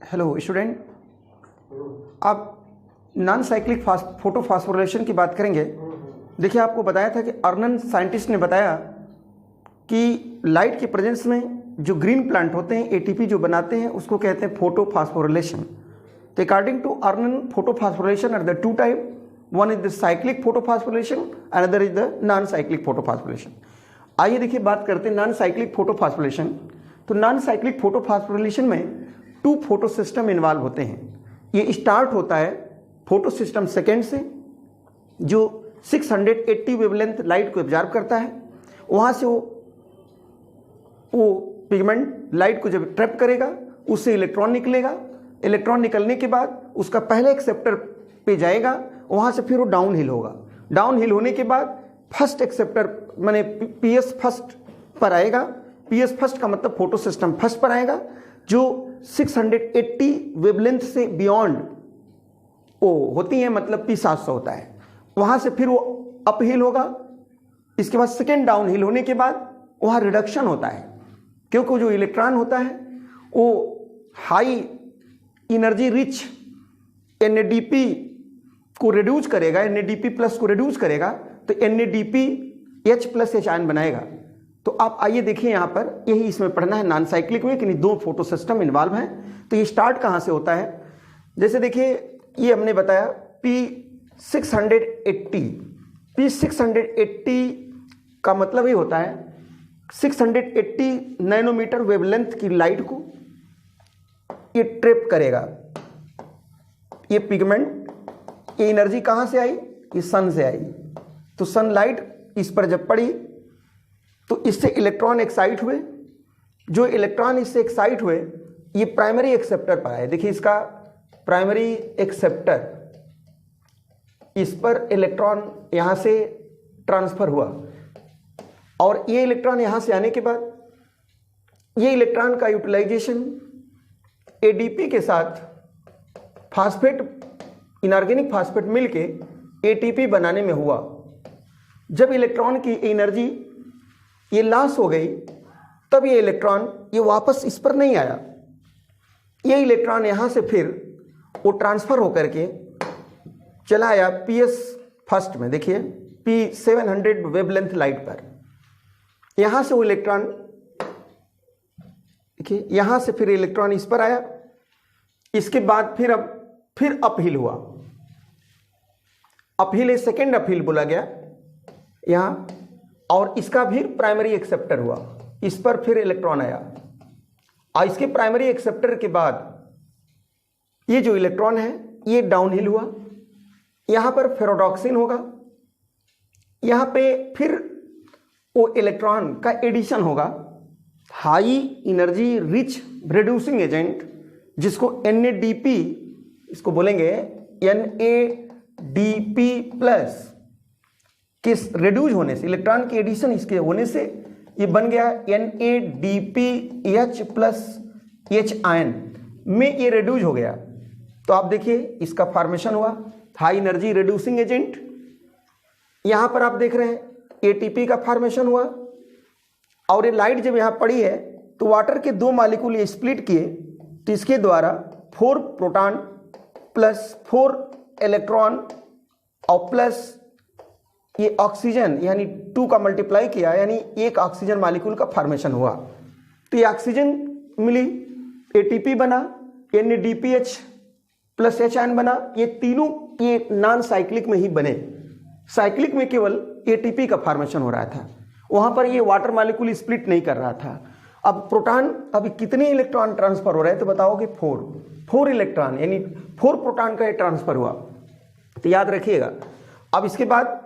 Hello student, आप non cyclic photophosphorylation की बात करेंगे। देखिए, आपको बताया था कि अर्नन साइंटिस्ट ने बताया कि लाइट के प्रेजेंस में जो ग्रीन प्लांट होते हैं एटीपी जो बनाते हैं उसको कहते हैं फोटोफॉस्फोरिलेशन। तो according to Arnon, photophosphorylation are the two type, one is the cyclic photophosphorylation, another is the non cyclic photophosphorylation. आइए देखिए, बात करते हैं नॉन साइक्लिक फोटोफॉस्फोरिलेशन। तो नॉन साइक्लिक फोटोफॉस्फोरिलेशन में टू फोटो सिस्टम इन्वॉल्व होते हैं। ये स्टार्ट होता है फोटो सिस्टम सेकेंड से, जो 680 वेवलेंथ लाइट को एब्जॉर्ब करता है। वहाँ से वो पिगमेंट लाइट को जब ट्रैप करेगा उससे इलेक्ट्रॉन निकलेगा। इलेक्ट्रॉन निकलने के बाद उसका पहले एक्सेप्टर पे जाएगा, वहाँ से फिर वो डाउन हिल होगा। डाउन हिल होने के बाद फर्स्ट एक्सेप्टर माने पीएस फर्स्ट पर आएगा। पीएस फर्स्ट का मतलब फोटो सिस्टम फर्स्ट पर आएगा, जो 680 वेवलेंथ से बियॉन्ड वो होती है, मतलब P700 होता है। वहाँ से फिर वो अप हिल होगा। इसके बाद सेकेंड डाउन हिल होने के बाद वहाँ रिडक्शन होता है, क्योंकि जो इलेक्ट्रॉन होता है वो हाई एनर्जी रिच NADP को रिड्यूस करेगा, NADP प्लस को रिड्यूस करेगा, तो NADPH प्लस H आयन बनाएगा। तो आप आइए देखिए, यहाँ पर यही इसमें पढ़ना है नॉन साइक्लिक में कि दो फोटो सिस्टम इन्वॉल्व हैं। तो ये स्टार्ट कहाँ से होता है? जैसे देखिए, ये हमने बताया P680 का मतलब ये होता है 680 नैनोमीटर वेवलेंथ की लाइट को ये ट्रैप करेगा। ये पिगमेंट, ये एनर्जी कहाँ से आई? ये सन से आई। तो सनलाइट इस पर जब पड़ी तो इससे इलेक्ट्रॉन एक्साइट हुए। जो इलेक्ट्रॉन इससे एक्साइट हुए ये प्राइमरी एक्सेप्टर पर आए। देखिए, इसका प्राइमरी एक्सेप्टर, इस पर इलेक्ट्रॉन यहाँ से ट्रांसफर हुआ, और ये इलेक्ट्रॉन यहाँ से आने के बाद ये इलेक्ट्रॉन का यूटिलाइजेशन ADP के साथ फास्फेट, इनऑर्गेनिक फास्फेट मिलके ATP बनाने में हुआ। जब इलेक्ट्रॉन की एनर्जी ये लॉस हो गई, तब ये इलेक्ट्रॉन ये वापस इस पर नहीं आया। ये इलेक्ट्रॉन यहाँ से फिर वो ट्रांसफर होकर के चला आया PS फर्स्ट में। देखिए, P700 वेवलेंथ लाइट पर यहाँ से वो इलेक्ट्रॉन, देखिए यहाँ से फिर इलेक्ट्रॉन इस पर आया। इसके बाद फिर अपहिल हुआ। अपहिल, सेकेंड अपहिल बोला गया यहाँ, और इसका फिर प्राइमरी एक्सेप्टर हुआ। इस पर फिर इलेक्ट्रॉन आया, और इसके प्राइमरी एक्सेप्टर के बाद ये जो इलेक्ट्रॉन है ये डाउनहिल हुआ। यहां पर फेरोडॉक्सिन होगा। यहां पे फिर वो इलेक्ट्रॉन का एडिशन होगा, high energy rich reducing agent, जिसको NADP, इसको बोलेंगे NADP प्लस, किस रिड्यूस होने से, इलेक्ट्रॉन की एडिशन इसके होने से ये बन गया NADPH प्लस H आयन में ये रिड्यूस हो गया। तो आप देखिए, इसका फॉर्मेशन हुआ, हाई एनर्जी रिड्यूसिंग एजेंट। यहां पर आप देख रहे हैं ATP का फॉर्मेशन हुआ, और ये लाइट जब यहां पड़ी है तो वाटर के दो मॉलिक्यूल ये स्प्लिट किए, तो इसके द्वारा 4 प्रोटॉन प्लस 4 इलेक्ट्रॉन और प्लस ये ऑक्सीजन, यानी 2 का मल्टीप्लाई किया, यानी एक ऑक्सीजन मॉलिक्यूल का फॉर्मेशन हुआ। तो ये ऑक्सीजन मिली, ATP बना, NADPH प्लस H आयन बना। ये तीनों ये नॉन साइक्लिक में ही बने। साइक्लिक में केवल ATP का फॉर्मेशन हो रहा था, वहां पर ये वाटर मॉलिक्यूल स्प्लिट नहीं कर रहा था। अब प्रोटॉन, अभी कितने इलेक्ट्रॉन ट्रांसफर हो रहे हैं? तो बताओगे 4 इलेक्ट्रॉन, यानी 4 प्रोटॉन का ये ट्रांसफर हुआ। तो याद रखिएगा। अब इसके बाद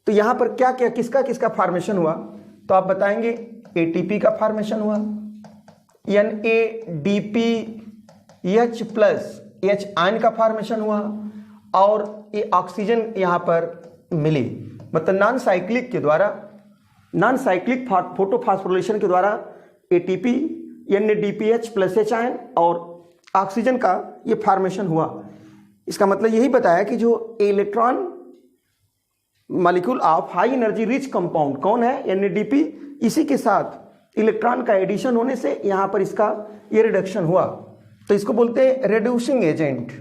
तो यहां पर क्या क्या, किसका किसका फॉर्मेशन हुआ? तो आप बताएंगे ATP का फॉर्मेशन हुआ, NADPH प्लस H आयन का फॉर्मेशन हुआ, और ये ऑक्सीजन यहां पर मिली। मतलब नॉन साइक्लिक के द्वारा, नॉन साइक्लिक फोटोफॉस्फोरिलेशन के द्वारा ATP, NADPH plus H ion और ऑक्सीजन का ये फॉर्मेशन हुआ। इसका मतलब यही बताया कि जो electron molecule of high energy rich compound कौन है? NADP। इसी के साथ इलेक्ट्रॉन का एडिशन होने से यहां पर इसका ये रिडक्शन हुआ। तो इसको बोलते हैं रेड्यूसिंग एजेंट।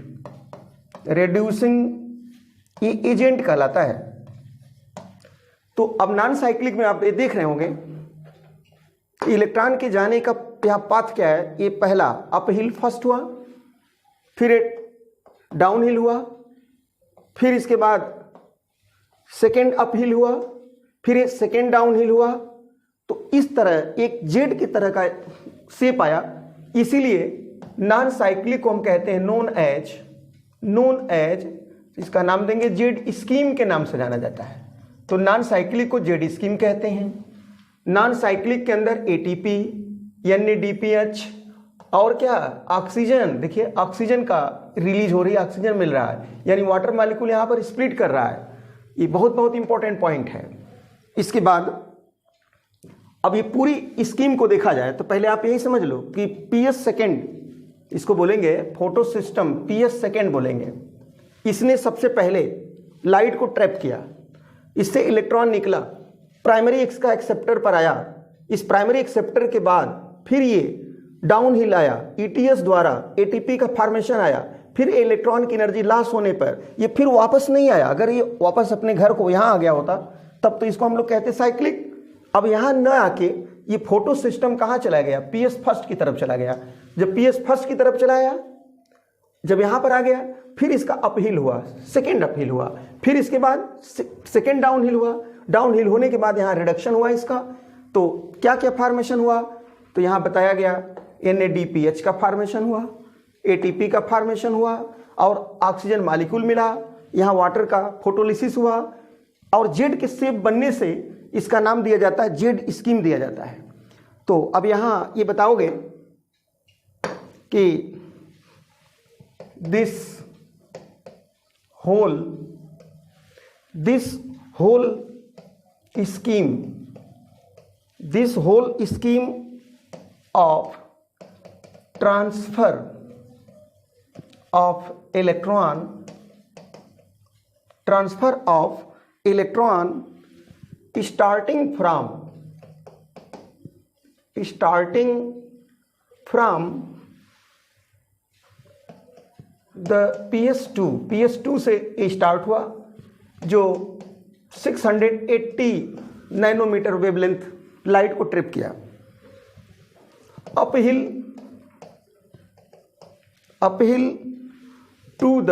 रेड्यूसिंग ये एजेंट कहलाता है। तो अब नॉन साइक्लिक में आप ये देख रहे होंगे इलेक्ट्रॉन के जाने का यहाँ पाथ क्या है। ये पहला अप हिल फर्स्ट हुआ, फिर एक डाउन हिल हुआ, फिर इसके बाद सेकेंड अप हिल हुआ, फिर एक सेकेंड डाउन हिल हुआ। तो इस तरह एक जेड की तरह का शेप आया। इसीलिए नॉन साइक्लिक को हम कहते हैं नोन एज इसका नाम देंगे जेड स्कीम के नाम से जाना जाता है। तो नॉन साइक्लिक को जेड स्कीम कहते हैं। नॉन साइक्लिक के अंदर एटीपी, NADPH और क्या ऑक्सीजन, देखिए ऑक्सीजन का रिलीज हो रही है, ऑक्सीजन मिल रहा है, यानी वाटर मॉलिक्यूल यहाँ पर स्प्लिट कर रहा है। ये बहुत बहुत इंपॉर्टेंट पॉइंट है। इसके बाद अब ये पूरी स्कीम को देखा जाए तो पहले आप यही समझ लो कि PS सेकेंड, इसको बोलेंगे फोटो सिस्टम, PS सेकेंड बोलेंगे। इसने सबसे पहले लाइट को ट्रैप किया, इससे इलेक्ट्रॉन निकला, प्राइमरी इसका एक्सेप्टर पर आया। इस प्राइमरी एक्सेप्टर के बाद फिर ये डाउन हिल आया, ETS द्वारा ATP का फॉर्मेशन आया, फिर इलेक्ट्रॉन की एनर्जी लॉस होने पर ये फिर वापस नहीं आया। अगर ये वापस अपने घर को यहाँ आ गया होता तब तो इसको हम लोग कहते साइक्लिक। अब यहाँ न आके ये फोटो सिस्टम कहाँ चला गया, PS फर्स्ट की तरफ चला गया। जब PS फर्स्ट की तरफ चला गया, जब यहाँ पर आ गया, फिर इसका अपहिल हुआ, सेकेंड अपहिल हुआ, फिर इसके बाद सेकेंड डाउन हिल हुआ। डाउन हिल होने के बाद यहाँ रिडक्शन हुआ इसका। तो क्या क्या फॉर्मेशन हुआ, तो यहाँ बताया गया NADPH का फॉर्मेशन हुआ, ATP का फॉर्मेशन हुआ और ऑक्सीजन मॉलिक्यूल मिला। यहाँ वाटर का फोटोलिसिस हुआ और जेड के शेप बनने से इसका नाम दिया जाता है, जेड स्कीम दिया जाता है। तो अब यहाँ ये बताओगे कि this whole scheme of transfer of electron starting from the PS2 से स्टार्ट हुआ, जो 680 नैनोमीटर वेवलेंथ लाइट को ट्रिप किया। Uphill to the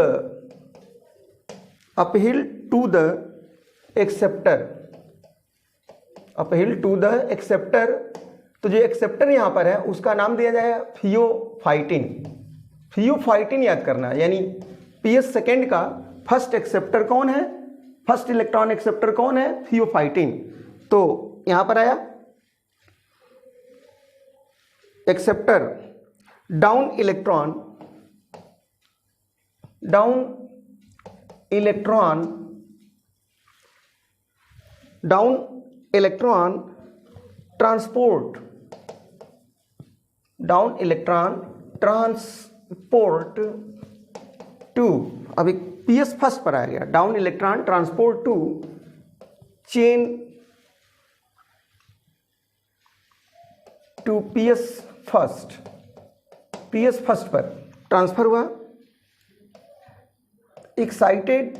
acceptor. तो जो एक्सेप्टर यहां पर है उसका नाम दिया जाएगा थियोफाइटिन याद करना। यानी PS सेकेंड का फर्स्ट एक्सेप्टर कौन है, फर्स्ट इलेक्ट्रॉन एक्सेप्टर कौन है, थियोफाइटिन। तो यहां पर आया acceptor down electron transport to, अभी PS फर्स्ट पर आ गया, down electron transport to chain to PS first पर ट्रांसफर हुआ। एक्साइटेड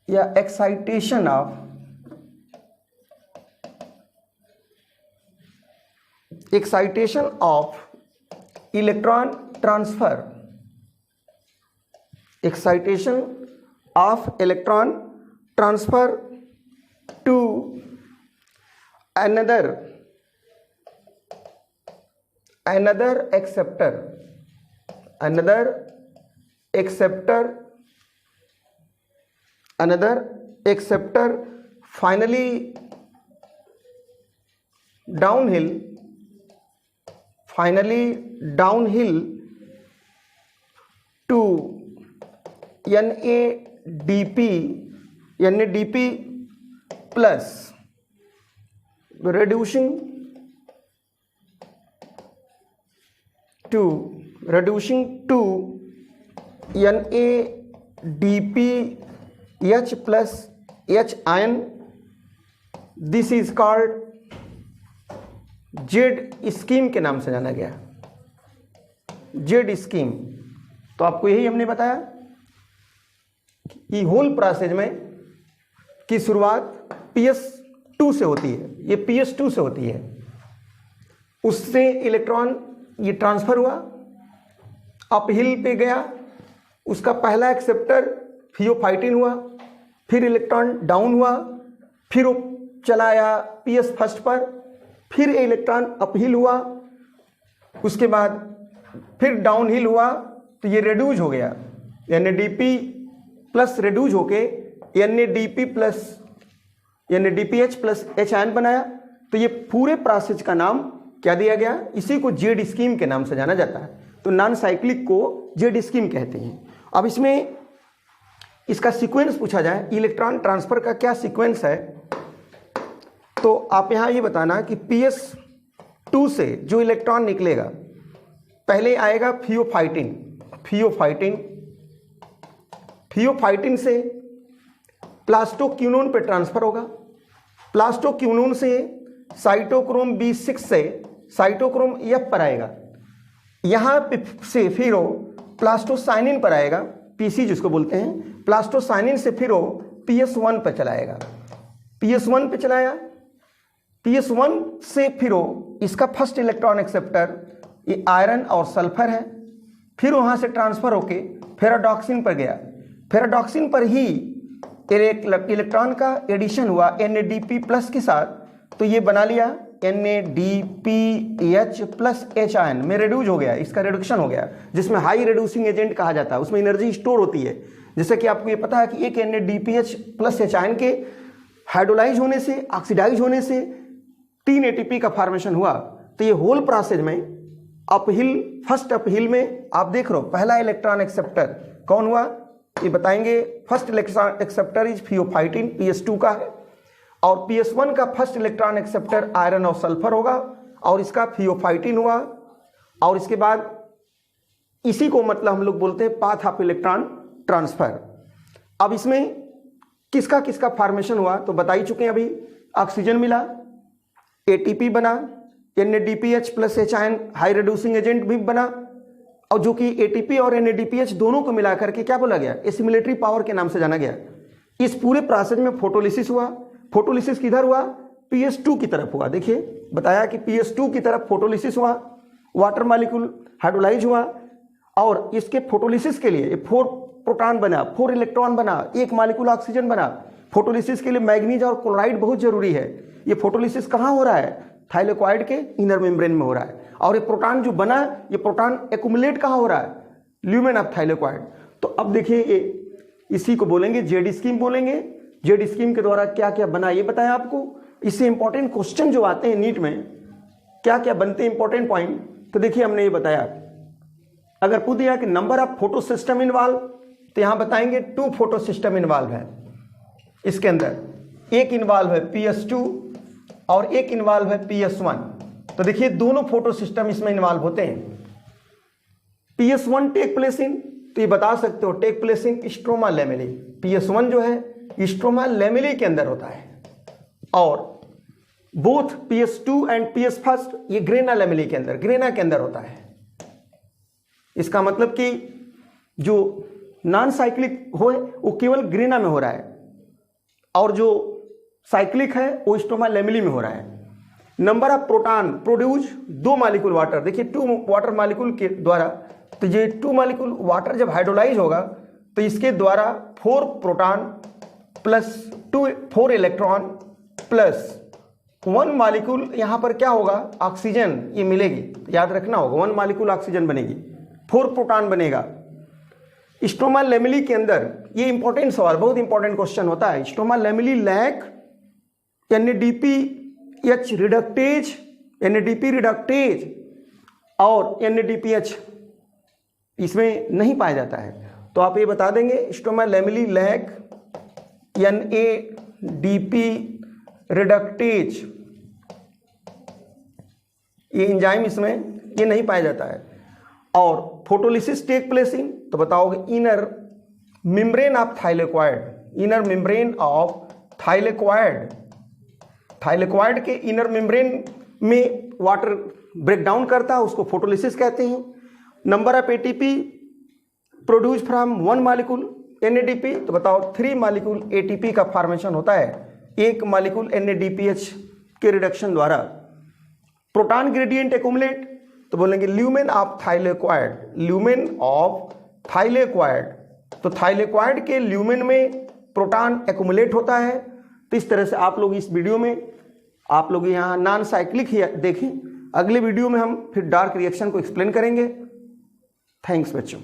या excitation of electron transfer, excitation of electron transfer to another acceptor finally downhill to NADP plus reducing to NADPH plus H ion. This is called Z scheme के नाम से जाना गया, Z scheme. तो आपको यही हमने बताया कि होल प्रोसेस में की शुरुआत PS2 से होती है, ये PS2 से होती है। उससे इलेक्ट्रॉन ये ट्रांसफर हुआ, अपहिल पे गया, उसका पहला एक्सेप्टर थियोफाइटिन हुआ, फिर इलेक्ट्रॉन डाउन हुआ, फिर वो चला आया PS फर्स्ट पर, फिर इलेक्ट्रॉन अपहिल हुआ, उसके बाद फिर डाउनहिल हुआ, तो ये रेड्यूज हो गया, NADP प्लस रेड्यूज होके NADPH प्लस H आयन बनाया। तो ये पूरे प्रोसेस का नाम क्या दिया गया, इसी को जेड स्कीम के नाम से जाना जाता है। तो नॉन साइक्लिक को जेड स्कीम कहते हैं। अब इसमें इसका सीक्वेंस पूछा जाए, इलेक्ट्रॉन ट्रांसफर का क्या सीक्वेंस है, तो आप यहां ये बताना कि PS2 से जो इलेक्ट्रॉन निकलेगा पहले आएगा थियोफाइटिन, थियोफाइटिन से प्लास्टोक्विनोन पे ट्रांसफर होगा, प्लास्टोक्विनोन से साइटोक्रोम B6 से साइटोक्रोम F पर आएगा, यहां से फिर वो प्लास्टोसाइनिन पर आएगा, PC जिसको बोलते हैं, प्लास्टोसाइनिन से फिर वो PS1 पर चलाएगा, PS1 पे चलाया, PS1 से फिर वो इसका फर्स्ट इलेक्ट्रॉन एक्सेप्टर ये आयरन और सल्फर है, फिर वहां से ट्रांसफर होके फेराडॉक्सिन पर गया, फेराडॉक्सिन पर ही इलेक्ट्रॉन का एडिशन हुआ NADP प्लस के साथ, तो ये बना लिया NADPH प्लस H आयन में रेड्यूज हो गया, इसका रिडक्शन हो गया, जिसमें हाई रिड्यूसिंग एजेंट कहा जाता है, उसमें एनर्जी स्टोर होती है। जैसे कि आपको ये पता है कि एक NADPH प्लस H आयन के हाइड्रोलाइज होने से, ऑक्सीडाइज होने से 3 ATP का फॉर्मेशन हुआ। तो ये होल प्रोसेस में अपहिल, फर्स्ट अपहिल में आप देख रहे हो पहला इलेक्ट्रॉन एक्सेप्टर कौन हुआ, ये बताएंगे। First electron acceptor is pheophytin, PS2 का है, और PS1 का फर्स्ट इलेक्ट्रॉन एक्सेप्टर आयरन और सल्फर होगा, और इसका थियोफाइटिन हुआ, और इसके बाद इसी को मतलब हम लोग बोलते हैं पाथ ऑफ इलेक्ट्रॉन ट्रांसफर। अब इसमें किसका किसका फॉर्मेशन हुआ तो बता ही चुके हैं अभी, ऑक्सीजन मिला, ATP बना, NADPH plus H ion high reducing agent भी बना, और जो कि ATP और NADPH दोनों को मिलाकर के क्या बोला गया, एसिमिलेटरी पावर के नाम से जाना गया। इस पूरे प्रोसेस में फोटोलिसिस हुआ, फोटोलिसिस किधर हुआ, PS2 की तरफ हुआ। देखिए बताया कि PS2 की तरफ फोटोलिसिस हुआ, वाटर मॉलिक्यूल हाइड्रोलाइज हुआ, और इसके फोटोलिसिस के लिए 4 प्रोटॉन बना, 4 इलेक्ट्रॉन बना, 1 मॉलिक्यूल ऑक्सीजन बना। फोटोलिसिस के लिए मैग्नीज और क्लोराइड बहुत जरूरी है। ये फोटोलिसिस कहाँ हो रहा है, थाइलेक्वाइड के इनर मेम्ब्रेन में हो रहा है, और ये प्रोटॉन जो बना, ये प्रोटॉन एक्युमुलेट कहाँ हो रहा है, ल्यूमेन ऑफ थाइलेक्वाइड। तो अब देखिए ये इसी को बोलेंगे जेड स्कीम बोलेंगे। जेड स्कीम के द्वारा क्या क्या बना ये बताया आपको। इससे इंपॉर्टेंट क्वेश्चन जो आते हैं नीट में, क्या क्या बनते हैं इंपॉर्टेंट पॉइंट, तो देखिए हमने ये बताया, अगर पूछ दिया कि number of photo system involve, तो यहां बताएंगे 2 फोटो सिस्टम इन्वॉल्व है। इसके अंदर एक इन्वॉल्व है PS2 और एक इन्वॉल्व है PS1। तो देखिए दोनों फोटो सिस्टम इसमें इन्वॉल्व होते हैं। PS1 टेक प्लेस इन, तो ये बता सकते हो take place in stroma lamellae. PS1 जो है स्ट्रोमा लैमेली के अंदर होता है, और both PS2 and PS first ये ग्रेना लैमेली के अंदर, ग्रेना के अंदर होता है। इसका मतलब कि जो नॉन साइक्लिक हो वो केवल ग्रेना में हो रहा है, और जो साइक्लिक है वो स्ट्रोमा लैमेली में हो रहा है। Number of proton produce 2 molecule water, देखिए 2 वाटर मॉलिक्यूल के द्वारा, तो ये 2 मॉलिक्यूल वाटर जब हाइड्रोलाइज होगा तो इसके द्वारा 4 proton plus 4 electron plus 1 molecule, यहां पर क्या होगा, ऑक्सीजन ये मिलेगी, याद रखना होगा 1 मॉलिक्यूल ऑक्सीजन बनेगी, 4 प्रोटॉन बनेगा। स्ट्रोमा लैमेली के अंदर, ये इंपॉर्टेंट सवाल, बहुत इंपॉर्टेंट क्वेश्चन होता है, stroma lamellae lack NADPH reductase, NADP reductase और NADPH इसमें नहीं पाया जाता है। तो आप ये बता देंगे stroma lamellae lack NADP reductase, ये एंजाइम इसमें ये नहीं पाया जाता है। और फोटोलिसिस टेक प्लेस इन, तो बताओगे inner membrane of thylakoid, inner membrane of thylakoid, thylakoid के इनर मेम्ब्रेन में वाटर ब्रेक डाउन करता है, उसको फोटोलिसिस कहते हैं। Number of ATP produce from 1 molecule NADP, तो बताओ 3 मॉलिक्यूल ATP का फॉर्मेशन होता है 1 मॉलिक्यूल NADPH के रिडक्शन द्वारा। प्रोटॉन ग्रेडियंट एक्यूमुलेट, तो बोलेंगे lumen of thylakoid, lumen of thylakoid. तो थाइलेक्वाइड के ल्यूमेन में प्रोटॉन एक्यूमुलेट होता है। तो इस तरह से आप लोग इस वीडियो में आप लोग यहाँ नॉन साइक्लिक ही देखें। अगले वीडियो में हम फिर डार्क रिएक्शन को एक्सप्लेन करेंगे। थैंक्स बच्चों।